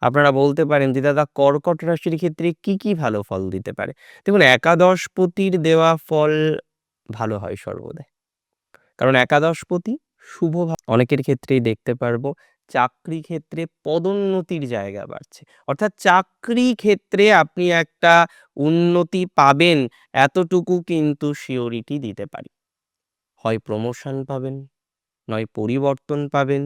আপনারা বলতে পারেন যে দাদা কর্কট রাশির ক্ষেত্রে কি ভালো ফল দিতে পারে? দেখুন একাদশপতির দেওয়া ফল ভালো হয় সর্বদাই। কারণ একাদশপতি অনেকের ক্ষেত্রেই দেখতে পারবো চাকরি ক্ষেত্রে পদোন্নতির জায়গা বাড়ছে। অর্থাৎ চাকরি ক্ষেত্রে আপনি একটা উন্নতি পাবেন এতটুকু কিন্তু সিওরিটি দিতে পারি। হয় প্রমোশন পাবেন, নয় পরিবর্তন পাবেন।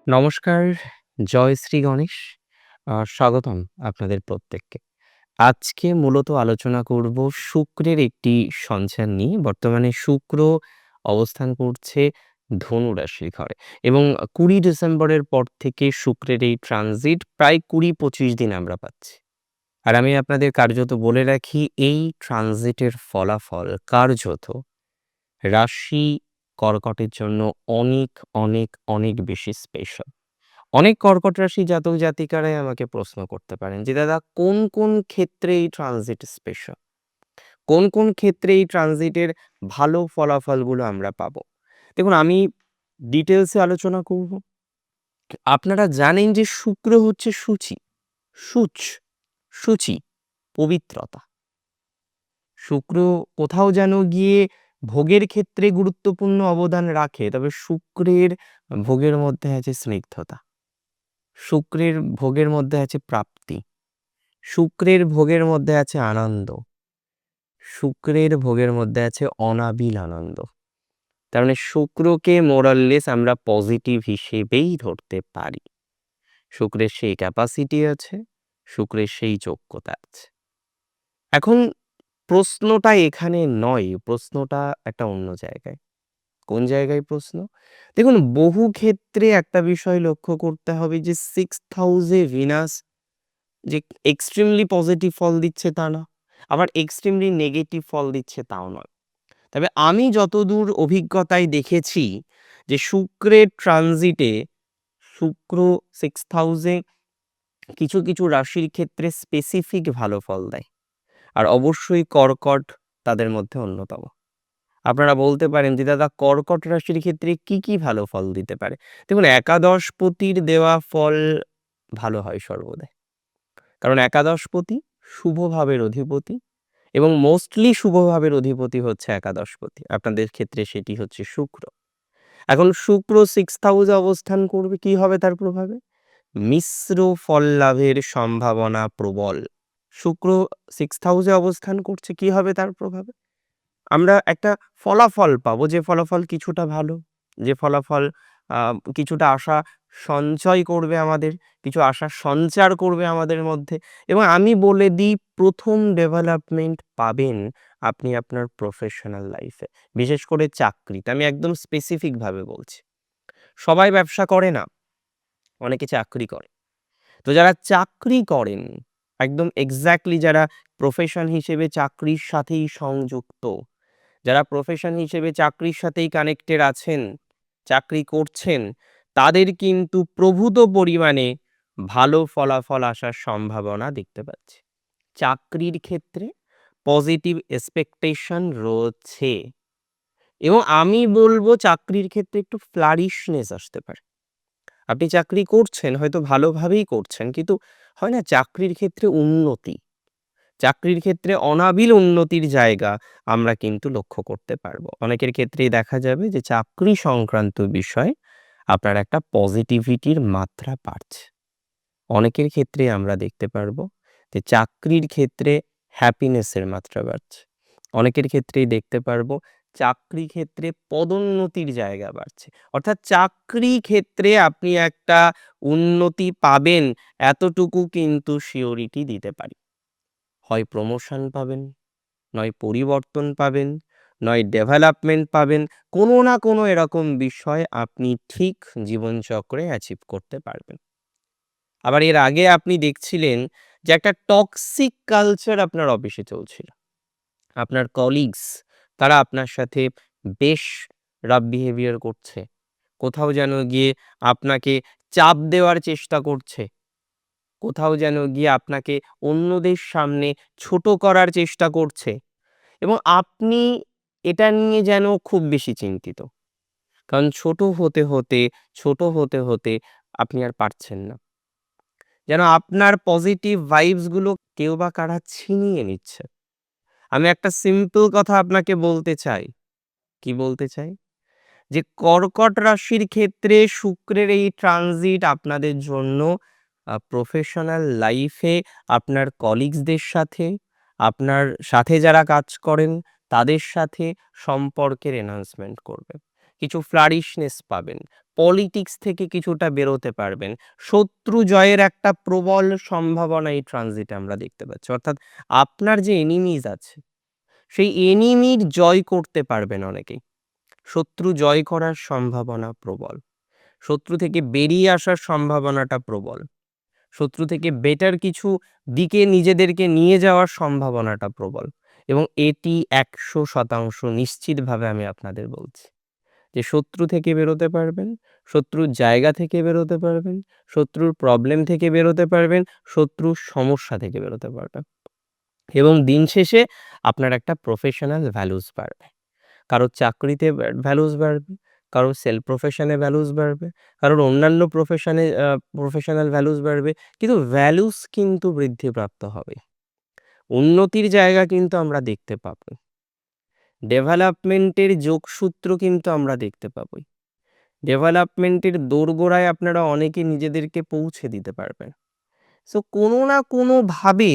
নমস্কার, জয় শ্রী গণেশ। স্বাগতম আপনাদের প্রত্যেককে। আজকে মূলত আলোচনা করব শুক্রের একটি সঞ্চার নিয়ে। বর্তমানে শুক্র অবস্থান করছে ধনু রাশির ঘরে এবং ২০ ডিসেম্বরের পর থেকে শুক্রের এই ট্রানজিট প্রায় ২০-২৫ দিন আমরা পাচ্ছি। আর আমি আপনাদের কার্যত বলে রাখি এই ট্রানজিটের ফলাফল কার্যত রাশি কর্কটের জন্য অনেক, অনেক, অনেক বেশি স্পেশাল। অনেক কর্কট রাশি জাতক জাতিকারাই আমাকে প্রশ্ন করতে পারেন যে দাদা কোন ক্ষেত্রে এই ট্রানজিট স্পেশাল? কোন ক্ষেত্রে এই ট্রানজিটের ভালো ফলাফলগুলো আমরা পাবো? দেখুন আমি ডিটেইলসে আলোচনা করব। আপনারা জানেন যে শুক্র হচ্ছে শুচি, শুচ, শুচি, পবিত্রতা। শুক্র কোথাও যেন গিয়ে ভোগের ক্ষেত্রে গুরুত্বপূর্ণ অবদান রাখে, তবে শুক্রের ভোগের মধ্যে আছে স্নিগ্ধতা। শুক্রের ভোগের মধ্যে আছে প্রাপ্তি। শুক্রের ভোগের মধ্যে আছে আনন্দ। শুক্রের ভোগের মধ্যে আছে অনাবিল আনন্দ। তার মানে শুক্রকে মোরাললেস আমরা পজিটিভ হিসেবেই ধরতে পারি। শুক্রের সেই ক্যাপাসিটি আছে, শুক্রের সেই যোগ্যতা আছে। এখন প্রশ্নটা এখানে নয়, প্রশ্নটা একটা অন্য জায়গায়। কোন জায়গায় প্রশ্ন? দেখুন বহু ক্ষেত্রে একটা বিষয় লক্ষ্য করতে হবে যে 6th হাউসে ভিনাস যে এক্সট্রিমলি পজিটিভ ফল দিচ্ছে তা না, আবার এক্সট্রিমলি নেগেটিভ ফল দিচ্ছে তাও নয়। তবে আমি যতদূর অভিজ্ঞতায় দেখেছি যে শুক্রের ট্রানজিটে শুক্র 6th হাউসে কিছু রাশির ক্ষেত্রে স্পেসিফিক ভালো ফল দেয়। আর অবশ্যই কর্কট তাদের মধ্যে অন্যতম। আপনারা বলতে পারেন যে দাদা কর্কট রাশির ক্ষেত্রে কি ভালো ফল দিতে পারে? দেখুন একাদশপতির দেওয়া ফল ভালো হয় সর্বদাই। কারণ একাদশপতি শুভ ভাবের অধিপতি এবং মোস্টলি শুভ ভাবের অধিপতি হচ্ছে একাদশপতি। আপনাদের ক্ষেত্রে সেটি হচ্ছে শুক্র। এখন শুক্র 6th হাউসে অবস্থান করবে, কি হবে তার প্রভাবে? মিশ্র ফল লাভের সম্ভাবনা প্রবল। শুক্র 6th হাউসে অবস্থান করছে, কি হবে তার প্রভাবে? আমরা একটা ফলাফল পাবো, যে ফলাফল কিছুটা ভালো, যে ফলাফল কিছুটা আশা সঞ্চয় করবে আমাদের, কিছু আশা সঞ্চার করবে আমাদের মধ্যে। এবং আমি বলে দিই প্রথম ডেভেলপমেন্ট পাবেন আপনি আপনার প্রফেশনাল লাইফে, বিশেষ করে চাকরিতে। আমি একদম স্পেসিফিকভাবে বলছি। সবাই ব্যবসা করে না, অনেকে চাকরি করে। তো যারা চাকরি করেন, একদম এক্সাক্টলি যারা প্রফেশন হিসেবে চাকরির সাথেই সংযুক্ত, যারা প্রফেশন হিসেবে চাকরির সাথেই কানেক্টেড আছেন, চাকরি করছেন, তাদের কিন্তু প্রভূত পরিমাণে ভালো ফলাফল আসার সম্ভাবনা দেখতে পাচ্ছি। চাকরির ক্ষেত্রে পজিটিভ এক্সপেকটেশন রয়েছে এবং আমি বলবো চাকরির ক্ষেত্রে একটু ফ্লারিশনেস আসতে পারে। আপনি চাকরি করছেন, হয়তো ভালোভাবেই করছেন, কিন্তু হয় না চাকরির ক্ষেত্রে উন্নতি, চাকরির ক্ষেত্রে অনাবিল উন্নতির জায়গা আমরা কিন্তু লক্ষ্য করতে পারবো। অনেকের ক্ষেত্রেই দেখা যাবে যে চাকরি সংক্রান্ত বিষয়ে আপনার একটা পজিটিভিটির মাত্রা বাড়ছে। অনেকের ক্ষেত্রে আমরা দেখতে পারবো যে চাকরির ক্ষেত্রে হ্যাপিনেসের মাত্রা বাড়ছে। অনেকের ক্ষেত্রেই দেখতে পারবো চাকরি ক্ষেত্রে পদোন্নতির জায়গা বাড়ছে। অর্থাৎ চাকরি ক্ষেত্রে আপনি একটা উন্নতি পাবেন এতটুকু কিন্তু সিওরিটি দিতে পারি। হয় প্রমোশন পাবেন, নয় পরিবর্তন পাবেন, নয় ডেভেলপমেন্ট পাবেন। কোনো না কোনো এরকম বিষয় আপনি ঠিক জীবনচক্রে অ্যাচিভ করতে পারবেন। আবার এর আগে আপনি দেখছিলেন যে একটা টক্সিক কালচার আপনার অফিসে চলছিল। আপনার কলিগস তারা আপনার সাথে বেশ রাফ বিহেভিয়ার করছে। কোথাও যেন গিয়ে আপনাকে চাপ দেওয়ার চেষ্টা করছে। কোথাও যেন গিয়ে আপনাকে অন্যদের সামনে ছোট করার চেষ্টা করছে এবং আপনি এটা নিয়ে যেন খুব বেশি চিন্তিত। কারণ ছোট হতে হতে আপনি আর পারছেন না। যেন আপনার পজিটিভ ভাইবস গুলো কেউ বা কারা ছিনিয়ে নিচ্ছে। আমি একটা সিম্পল কথা আপনাকে বলতে চাই। কি বলতে চাই? যে কর্কট রাশির ক্ষেত্রে শুক্রের এই ট্রানজিট আপনাদের জন্য প্রফেশনাল লাইফে আপনার কলিগসদের সাথে, আপনার সাথে যারা কাজ করেন তাদের সাথে সম্পর্কের এনহান্সমেন্ট করবে। কিছু ফ্লারিশনেস পাবেন। পলিটিক্স থেকে কিছুটা বেরোতে পারবেন। শত্রু জয়ের একটা প্রবল সম্ভাবনা এই ট্রানজিটে আমরা দেখতে পাচ্ছি। অর্থাৎ আপনার যে এনিমিজ আছে, সেই এনিমির জয় করতে পারবেন অনেকেই। শত্রু জয় করার সম্ভাবনা প্রবল। শত্রু থেকে বেরিয়ে আসার সম্ভাবনাটা প্রবল। শত্রু থেকে বেটার কিছু দিকে নিজেদেরকে নিয়ে যাওয়ার সম্ভাবনাটা প্রবল এবং এটি ১০০% নিশ্চিতভাবে আমি আপনাদের বলছি যে শত্রু থেকে বেরোতে পারবেন, শত্রুর জায়গা থেকে বেরোতে পারবেন, শত্রুর প্রবলেম থেকে বেরোতে পারবেন, শত্রুর সমস্যা থেকে বেরোতে পারবেন এবং দিন শেষে আপনার একটা প্রফেশনাল ভ্যালুস বাড়বে। কারোর চাকরিতে ভ্যালুস বাড়বে, কারোর সেলফ প্রফেশনে ভ্যালুস বাড়বে, কারোর অন্যান্য প্রফেশনে প্রফেশনাল ভ্যালুস বাড়বে। কিন্তু ভ্যালুস কিন্তু বৃদ্ধিপ্রাপ্ত হবে। উন্নতির জায়গা কিন্তু আমরা দেখতে পাবো। ডেভেলপমেন্টের যোগসূত্র কিন্তু আমরা দেখতে পাবোই। ডেভেলপমেন্টের দোরগোড়ায় আপনারা অনেকে নিজেদেরকে পৌঁছে দিতে পারবেন। সো কোনো না কোনোভাবে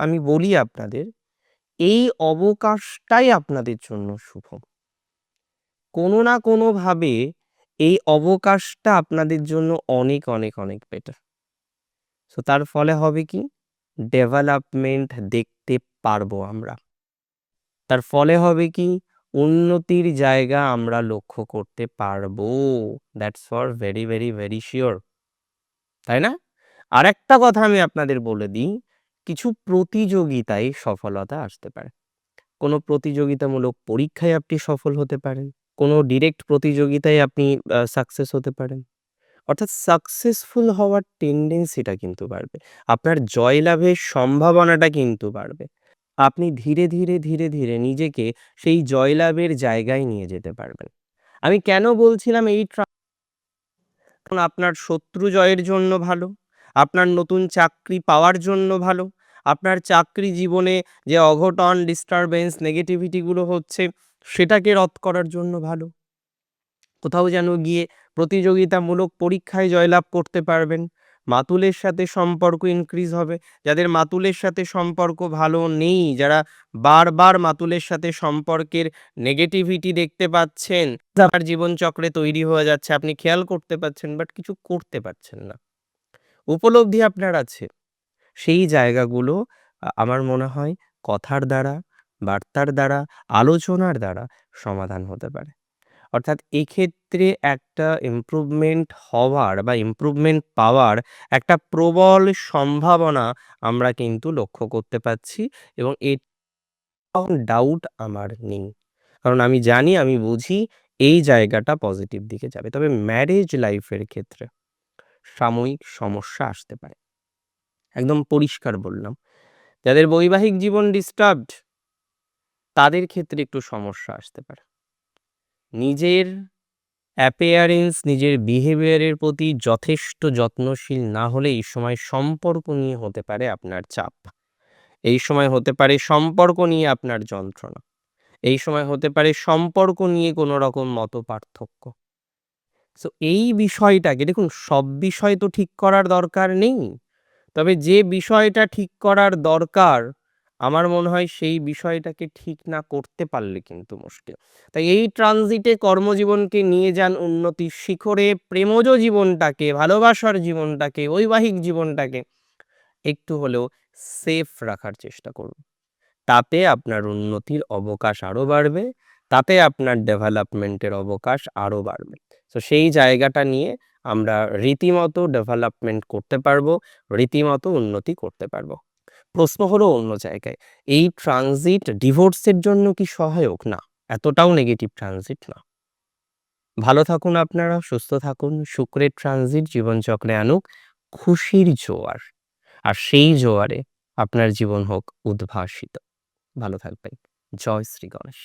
আমি বলি আপনাদের, এই অবকাশটাই আপনাদের জন্য শুভ। কোনো না কোনোভাবে এই অবকাশটা আপনাদের জন্য অনেক বেটার। সো তার ফলে হবে কি? ডেভেলপমেন্ট দেখতে পারবো আমরা। তার ফলে হবে কি? উন্নতির জায়গা আমরা লক্ষ্য করতে পারবো। That's for very sure. তাই না? আরেকটা কথা আমি আপনাদের বলে দিই, কিছু প্রতিযোগিতায় সফলতা আসতে পারে। কোনো প্রতিযোগিতামূলক পরীক্ষায় আপনি সফল হতে পারেন। কোনো ডিরেক্ট প্রতিযোগিতায় আপনি সাকসেস হতে পারেন। অর্থাৎ সাকসেসফুল হওয়ার টেনডেন্সিটা কিন্তু বাড়বে। আপনার জয়লাভের সম্ভাবনাটা কিন্তু বাড়বে। আপনি ধীরে ধীরে নিজেকে সেই জয়লাভের জায়গায় নিয়ে যেতে পারবেন। আমি কেন বলছিলাম এই কারণ আপনার শত্রু জয়ের জন্য ভালো, আপনার নতুন চাকরি পাওয়ার জন্য ভালো, আপনার চাকরি জীবনে যে অঘটন, ডিস্টারবেন্স, নেগেটিভিটি গুলো হচ্ছে সেটাকে রদ করার জন্য ভালো। কোথাও যেন গিয়ে প্রতিযোগিতামূলক পরীক্ষায় জয়লাভ করতে পারবেন। মাতুলের সাথে সম্পর্ক ইনক্রিজ হবে। যাদের মাতুলের সাথে সম্পর্ক ভালো নেই, যারা বারবার মাতুলের সাথে সম্পর্কের নেগেটিভিটি দেখতে পাচ্ছেন, আপনার জীবনচক্রে তৈরি হয়ে যাচ্ছে, আপনি খেয়াল করতে পারছেন বাট কিছু করতে পারছেন না। উপলব্ধি আপনার আছে। সেই জায়গাগুলো আমার মনে হয় কথার দ্বারা, বার্তার দ্বারা, আলোচনার দ্বারা সমাধান হতে পারে। অর্থাৎ এক্ষেত্রে একটা ইমপ্রুভমেন্ট হওয়ার বা ইমপ্রুভমেন্ট পাওয়ার একটা প্রবল সম্ভাবনা আমরা কিন্তু লক্ষ্য করতে পারছি এবং ডাউট আমার নেই। কারণ আমি জানি, আমি বুঝি এই জায়গাটা পজিটিভ দিকে যাবে। তবে ম্যারেজ লাইফের ক্ষেত্রে সাময়িক সমস্যা আসতে পারে। একদম পরিষ্কার বললাম। যাদের বৈবাহিক জীবন ডিস্টার্বড তাদের ক্ষেত্রে একটু সমস্যা আসতে পারে। নিজের অ্যাপিয়ারেন্স, নিজের বিহেভিয়ারের প্রতি যথেষ্ট যত্নশীল না হলে এই সময় সম্পর্ক নিয়ে হতে পারে আপনার চাপ। এই সময় হতে পারে সম্পর্ক নিয়ে আপনার যন্ত্রণা। এই সময় হতে পারে সম্পর্ক নিয়ে কোনো রকম মতপার্থক্য। সো এই বিষয়টাকে দেখুন, সব বিষয় তো ঠিক করার দরকার নেই। তবে যে বিষয়টা ঠিক করার দরকার, আমার মনে হয় সেই বিষয়টাকে ঠিক না করতে পারলে কিন্তু মুশকিল। তাই এই ট্রানজিটে কর্মজীবনকে নিয়ে যান উন্নতির শিখরে, প্রেমজ জীবনটাকে, ভালোবাসার জীবনটাকে, বৈবাহিক জীবনটাকে একটু হলেও সেফ রাখার চেষ্টা করুন। তাতে আপনার উন্নতির অবকাশ আরো বাড়বে, তাতে আপনার ডেভেলপমেন্টের অবকাশ আরো বাড়বে। তো সেই জায়গাটা নিয়ে আমরা রীতিমতো ডেভেলপমেন্ট করতে পারবো, রীতিমতো উন্নতি করতে পারবো। প্রশ্ন হলো অন্য জায়গায়, এই ট্রানজিট ডিভোর্সের জন্য কি সহায়ক? না, এতটাও নেগেটিভ ট্রানজিট না। ভালো থাকুন আপনারা, সুস্থ থাকুন। শুক্রের ট্রানজিট জীবনচক্রে আনুক খুশির জোয়ার। আর সেই জোয়ারে আপনার জীবন হোক উদ্ভাসিত। ভালো থাকবেন। জয় শ্রী গণেশ।